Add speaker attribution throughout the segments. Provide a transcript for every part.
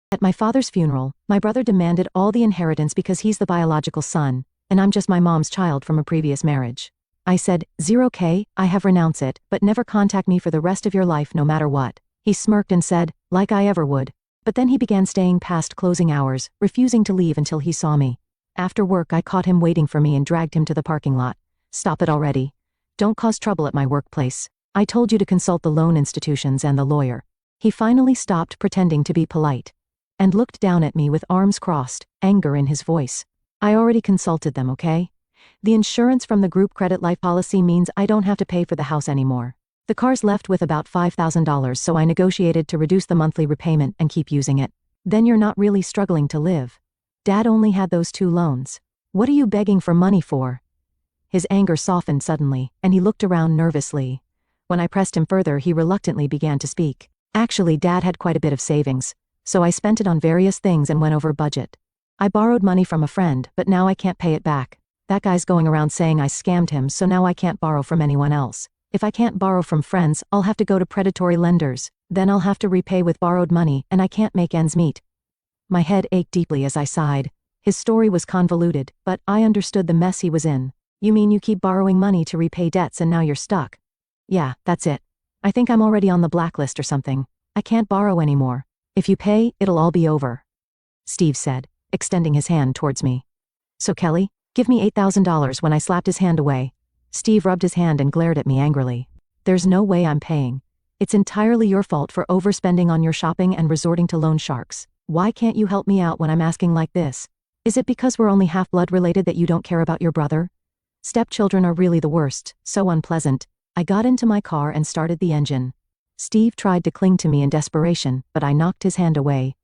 Speaker 1: At my father's funeral, my brother demanded all the inheritance because he's the biological son, and I'm just my mom's child from a previous marriage. I said, 0K, I have renounced it, but never contact me for the rest of your life no matter what. He smirked and said, like I ever would. But then he began staying past closing hours, refusing to leave until he saw me. After work I caught him waiting for me and dragged him to the parking lot. Stop it already. Don't cause trouble at my workplace. I told you to consult the loan institutions and the lawyer. He finally stopped pretending to be polite and looked down at me with arms crossed, anger in his voice. I already consulted them, okay? The insurance from the group credit life policy means I don't have to pay for the house anymore. The car's left with about $5,000, so I negotiated to reduce the monthly repayment and keep using it. Then you're not really struggling to live. Dad only had those 2 loans. What are you begging for money for? His anger softened suddenly, and he looked around nervously. When I pressed him further, he reluctantly began to speak. Actually, Dad had quite a bit of savings, so I spent it on various things and went over budget. I borrowed money from a friend, but now I can't pay it back. That guy's going around saying I scammed him, so now I can't borrow from anyone else. If I can't borrow from friends, I'll have to go to predatory lenders. Then I'll have to repay with borrowed money, and I can't make ends meet. My head ached deeply as I sighed. His story was convoluted, but I understood the mess he was in. You mean you keep borrowing money to repay debts and now you're stuck? Yeah, that's it. I think I'm already on the blacklist or something. I can't borrow anymore. If you pay, it'll all be over. Steve said, extending his hand towards me. So Kelly, give me $8,000 when I slapped his hand away. Steve rubbed his hand and glared at me angrily. There's no way I'm paying. It's entirely your fault for overspending on your shopping and resorting to loan sharks. Why can't you help me out when I'm asking like this? Is it because we're only half-blood related that you don't care about your brother? Stepchildren are really the worst, so unpleasant. I got into my car and started the engine. Steve tried to cling to me in desperation, but I knocked his hand away.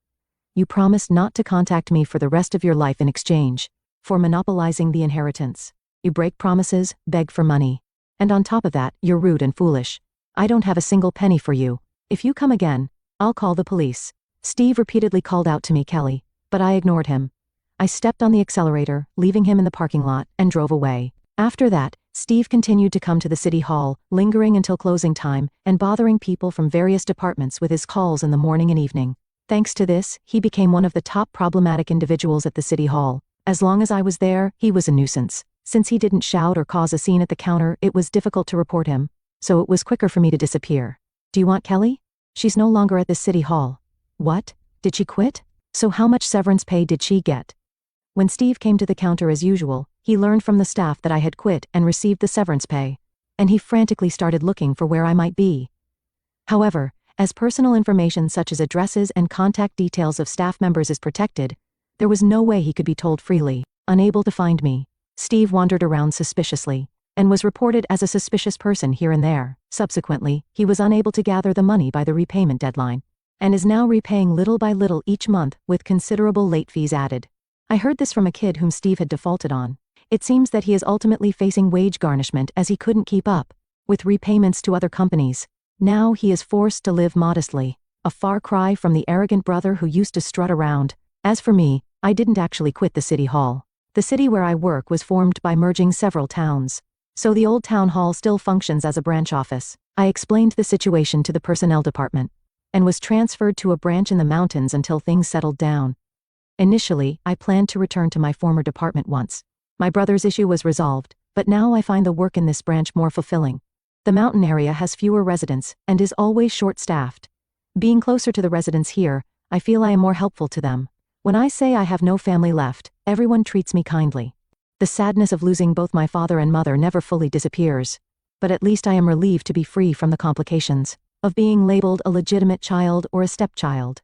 Speaker 1: You promised not to contact me for the rest of your life in exchange for monopolizing the inheritance. You break promises, beg for money. And on top of that, you're rude and foolish. I don't have a single penny for you. If you come again, I'll call the police. Steve repeatedly called out to me, Kelly, but I ignored him. I stepped on the accelerator, leaving him in the parking lot, and drove away. After that, Steve continued to come to the city hall, lingering until closing time, and bothering people from various departments with his calls in the morning and evening. Thanks to this, he became one of the top problematic individuals at the city hall. As long as I was there, he was a nuisance. Since he didn't shout or cause a scene at the counter, it was difficult to report him, so it was quicker for me to disappear. Do you want Kelly? She's no longer at this city hall. What? Did she quit? So how much severance pay did she get? When Steve came to the counter as usual, he learned from the staff that I had quit and received the severance pay, and he frantically started looking for where I might be. However, as personal information such as addresses and contact details of staff members is protected, there was no way he could be told freely. Unable to find me, Steve wandered around suspiciously, and was reported as a suspicious person here and there. Subsequently, he was unable to gather the money by the repayment deadline, and is now repaying little by little each month with considerable late fees added. I heard this from a kid whom Steve had defaulted on. It seems that he is ultimately facing wage garnishment as he couldn't keep up with repayments to other companies. Now he is forced to live modestly, a far cry from the arrogant brother who used to strut around. As for me, I didn't actually quit the city hall. The city where I work was formed by merging several towns, so the old town hall still functions as a branch office. I explained the situation to the personnel department, and was transferred to a branch in the mountains until things settled down. Initially, I planned to return to my former department once my brother's issue was resolved, but now I find the work in this branch more fulfilling. The mountain area has fewer residents, and is always short-staffed. Being closer to the residents here, I feel I am more helpful to them. When I say I have no family left, everyone treats me kindly. The sadness of losing both my father and mother never fully disappears, but at least I am relieved to be free from the complications of being labeled a legitimate child or a stepchild.